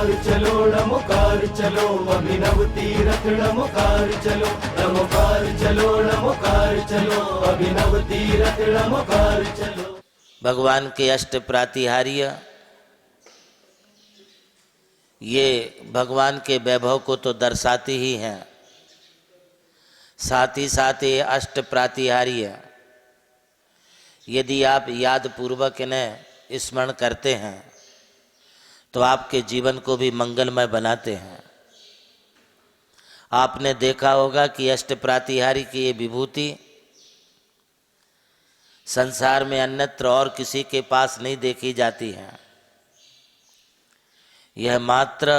रमुकार चलो अभिनव तीरथ रमुकार चलो अभिनव तीरथ रमुकार चलो। भगवान के अष्ट प्रातिहार्य ये भगवान के वैभव को तो दर्शाती ही हैं, साथ ही साथ ये अष्ट प्रातिहार्य यदि आप याद पूर्वक इन्हें स्मरण करते हैं तो आपके जीवन को भी मंगलमय बनाते हैं। आपने देखा होगा कि अष्ट प्रातिहार्य की ये विभूति संसार में अन्यत्र और किसी के पास नहीं देखी जाती है। यह मात्र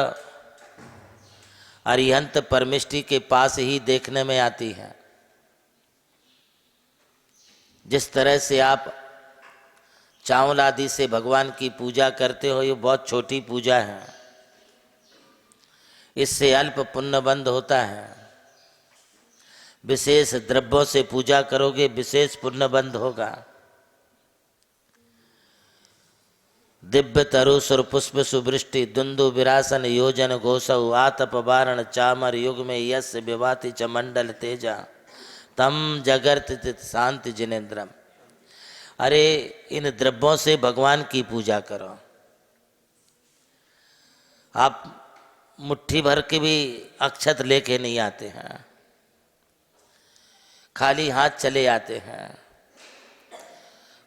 अरिहंत परमेष्टि के पास ही देखने में आती है। जिस तरह से आप चावल आदि से भगवान की पूजा करते हो, ये बहुत छोटी पूजा है, इससे अल्प पुण्यबंध होता है। विशेष द्रव्यों से पूजा करोगे विशेष पुण्यबंध होगा। दिव्य तरु सुर पुष्प सुवृष्टि दुंदु विरासन योजन घोषौ आतप वारण चामर युग में यस्य विभाति च मंडल तेजा तम जगर्त शांति जिनेन्द्रम। अरे इन द्रव्यों से भगवान की पूजा करो। आप मुट्ठी भर के भी अक्षत लेके नहीं आते हैं, खाली हाथ चले आते हैं।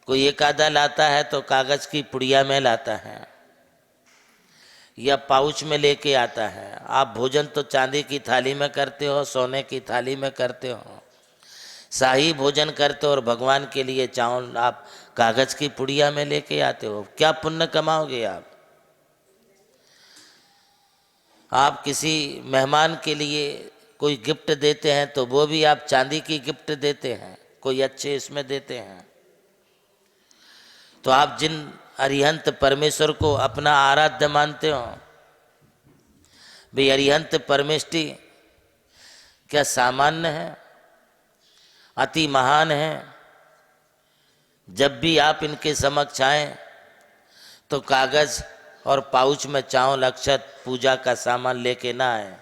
कोई एक आधा लाता है तो कागज की पुड़िया में लाता है या पाउच में लेके आता है। आप भोजन तो चांदी की थाली में करते हो, सोने की थाली में करते हो, शाही भोजन करते हो, और भगवान के लिए चावल आप कागज की पुड़िया में लेके आते हो। क्या पुण्य कमाओगे आप? आप किसी मेहमान के लिए कोई गिफ्ट देते हैं तो वो भी आप चांदी की गिफ्ट देते हैं, कोई अच्छे इसमें देते हैं। तो आप जिन अरिहंत परमेश्वर को अपना आराध्य मानते हो, भाई अरिहंत परमेष्टि क्या सामान्य है, अति महान है। जब भी आप इनके समक्ष आए तो कागज और पाउच में चावल अक्षत पूजा का सामान लेके ना आए।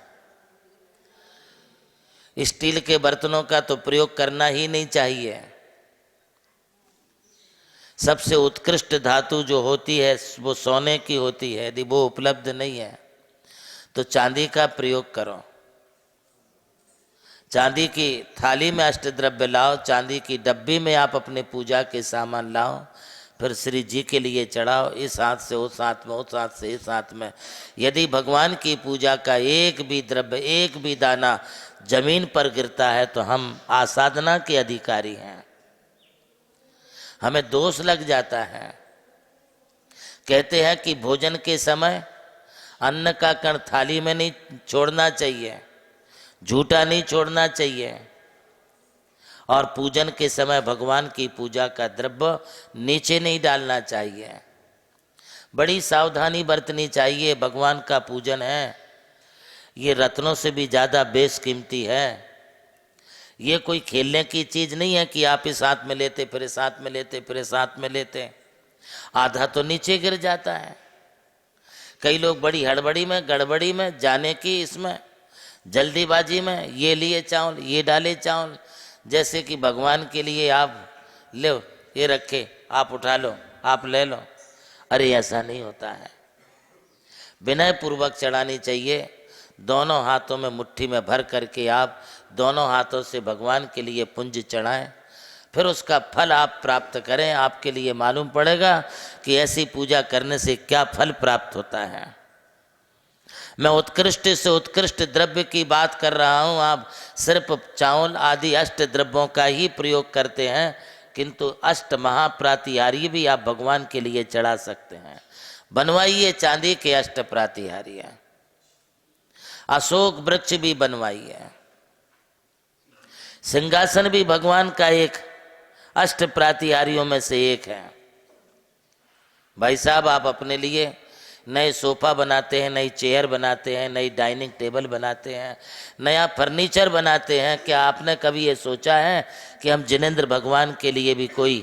स्टील के बर्तनों का तो प्रयोग करना ही नहीं चाहिए। सबसे उत्कृष्ट धातु जो होती है वो सोने की होती है। यदि वो उपलब्ध नहीं है तो चांदी का प्रयोग करो। चांदी की थाली में अष्टद्रव्य लाओ, चांदी की डब्बी में आप अपने पूजा के सामान लाओ, फिर श्री जी के लिए चढ़ाओ। इस हाथ से उस हाथ में, उस हाथ से इस हाथ में। यदि भगवान की पूजा का एक भी द्रव्य, एक भी दाना जमीन पर गिरता है तो हम आसाधना के अधिकारी हैं, हमें दोष लग जाता है। कहते हैं कि भोजन के समय अन्न का कण थाली में नहीं छोड़ना चाहिए, झूठा नहीं छोड़ना चाहिए, और पूजन के समय भगवान की पूजा का द्रव्य नीचे नहीं डालना चाहिए। बड़ी सावधानी बरतनी चाहिए। भगवान का पूजन है, ये रत्नों से भी ज़्यादा बेशकीमती है। ये कोई खेलने की चीज़ नहीं है कि आप इस हाथ में लेते फिर इस हाथ में लेते फिर इस हाथ में लेते, आधा तो नीचे गिर जाता है। कई लोग बड़ी हड़बड़ी में, गड़बड़ी में, जाने की इसमें जल्दीबाजी में ये लिए चावल, ये डाले चावल, जैसे कि भगवान के लिए आप लो, ये रखे, आप उठा लो, आप ले लो। अरे ऐसा नहीं होता है। विनय पूर्वक चढ़ानी चाहिए। दोनों हाथों में मुट्ठी में भर करके आप दोनों हाथों से भगवान के लिए पुंज चढ़ाएं, फिर उसका फल आप प्राप्त करें। आपके लिए मालूम पड़ेगा कि ऐसी पूजा करने से क्या फल प्राप्त होता है। मैं उत्कृष्ट से उत्कृष्ट द्रव्य की बात कर रहा हूँ। आप सिर्फ चावल आदि अष्ट द्रव्यों का ही प्रयोग करते हैं, किंतु अष्ट महाप्रातिहार्य भी आप भगवान के लिए चढ़ा सकते हैं। बनवाइए चांदी के अष्ट प्रातिहार्य, अशोक वृक्ष भी बनवाइए। सिंहासन भी भगवान का एक अष्ट प्रातिहार्यों में से एक है। भाई साहब, आप अपने लिए नए सोफा बनाते हैं, नई चेयर बनाते हैं, नई डाइनिंग टेबल बनाते हैं, नया फर्नीचर बनाते हैं। क्या आपने कभी ये सोचा है कि हम जिनेंद्र भगवान के लिए भी कोई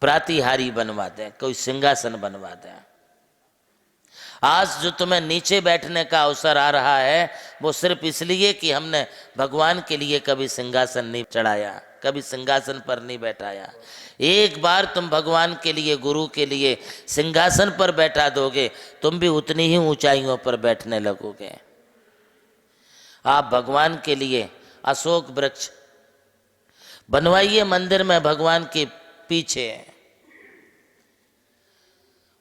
प्रातिहारी बनवा दें, कोई सिंहासन बनवा दें? आज जो तुम्हें नीचे बैठने का अवसर आ रहा है वो सिर्फ इसलिए कि हमने भगवान के लिए कभी सिंहासन नहीं चढ़ाया, कभी सिंहासन पर नहीं बैठाया। एक बार तुम भगवान के लिए, गुरु के लिए सिंहासन पर बैठा दोगे, तुम भी उतनी ही ऊंचाइयों पर बैठने लगोगे। आप भगवान के लिए अशोक वृक्ष बनवाइए मंदिर में भगवान के पीछे।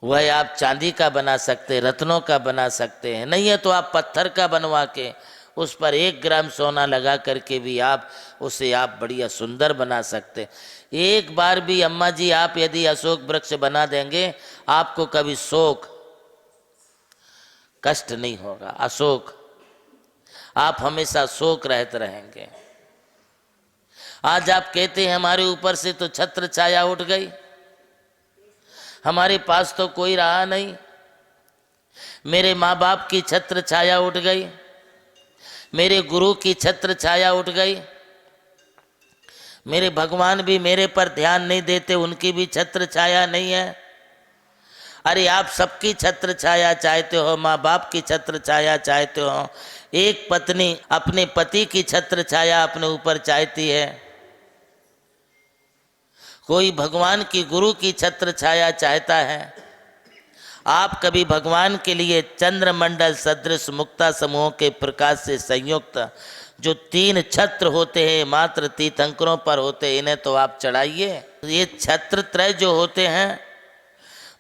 वह आप चांदी का बना सकते हैं, रत्नों का बना सकते हैं, नहीं है तो आप पत्थर का बनवा के उस पर 1 ग्राम सोना लगा करके भी आप उसे बढ़िया सुंदर बना सकते। एक बार भी अम्मा जी आप यदि अशोक वृक्ष बना देंगे, आपको कभी शोक कष्ट नहीं होगा। अशोक, आप हमेशा शोक रहते रहेंगे। आज आप कहते हैं हमारे ऊपर से तो छत्र छाया उठ गई, हमारे पास तो कोई रहा नहीं, मेरे माँ बाप की छत्र छाया उठ गई, मेरे गुरु की छत्र छाया उठ गई, मेरे भगवान भी मेरे पर ध्यान नहीं देते, उनकी भी छत्र छाया नहीं है। अरे आप सबकी छत्र छाया चाहते हो, माँ बाप की छत्र छाया चाहते हो, एक पत्नी अपने पति की छत्र छाया अपने ऊपर चाहती है, कोई भगवान की, गुरु की छत्र छाया चाहता है। आप कभी भगवान के लिए चंद्रमंडल सदृश मुक्ता समूह के प्रकाश से संयुक्त जो 3 छत्र होते हैं, मात्र तीर्थंकरों पर होते हैं, इन्हें तो आप चढ़ाइए। ये छत्र त्रय जो होते हैं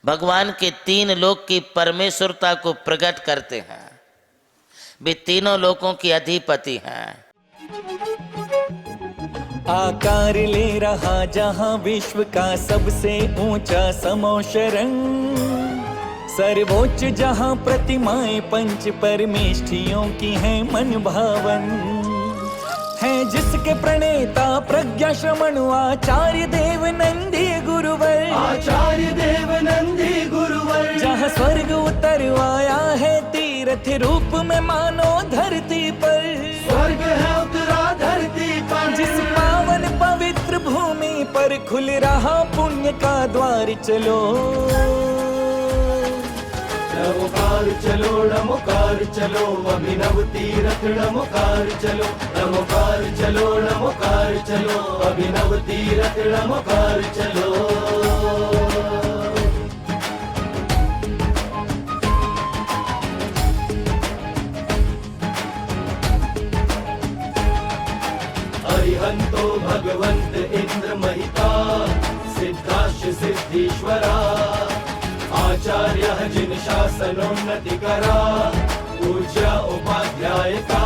भगवान के 3 लोक की परमेश्वरता को प्रकट करते हैं। वे तीनों लोकों की अधिपति हैं। आकार ले रहा जहां विश्व का सबसे ऊंचा समोशरंग, सर्वोच्च जहां प्रतिमाएं पंच परमेष्ठियों की हैं मन भावन, है जिसके प्रणेता प्रज्ञा श्रमण आचार्य देव नंदी गुरुवर, आचार्य देव नंदी गुरुवर। जहां स्वर्ग उतर आया है तीर्थ रूप में मानो धरती पर, स्वर्ग है उतरा धरती पर। जिस पावन पवित्र भूमि पर खुल रहा पुण्य का द्वार, चलो नमोकार चलो, नमोकार चलो, अभिनव तीरथ नमोकार चलो, नमोकार चलो, नमोकार चलो, अभिनव तीरथ नमोकार चलो। अरिहंतो भगवंत इंद्र महिता, सिद्धाश्च सिद्धीश्वरा, आचार्य जिन शासनोन्नति करा, पूज्य उपाध्यायका,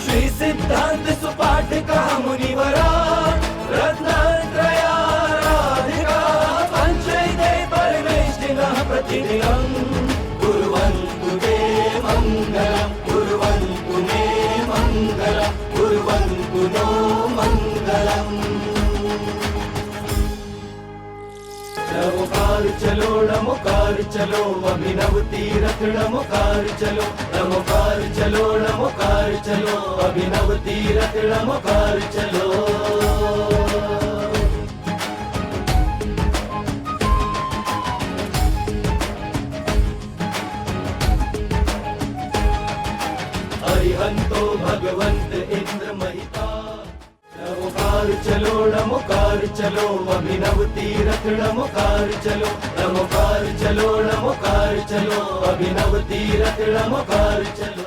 श्री सिद्धांत सुपाठ कहा मुनिवरा, रत्नत्रया राधिका, पंचैते परमेष्ठिनः प्रतिदिनं कुर्वन्तु ते मङ्गलम्, कुर्वन्तु मे मङ्गलम्, कुर्वन्तु नो मङ्गलम्। नमोकार चलो, नमोकार चलो, अभिनव तीरथ नमोकार चलो, नमोकार चलो, नमोकार चलो, अभिनव तीरथ नमोकार चलो। अरिहंतो भगवंत इंद्र महिता, नमोकार चलो, नमोकार चलो, अभिनव तीरथ नमोकार चलो, नमोकार चलो, नमोकार चलो, अभिनव तीरथ नमोकार चलो।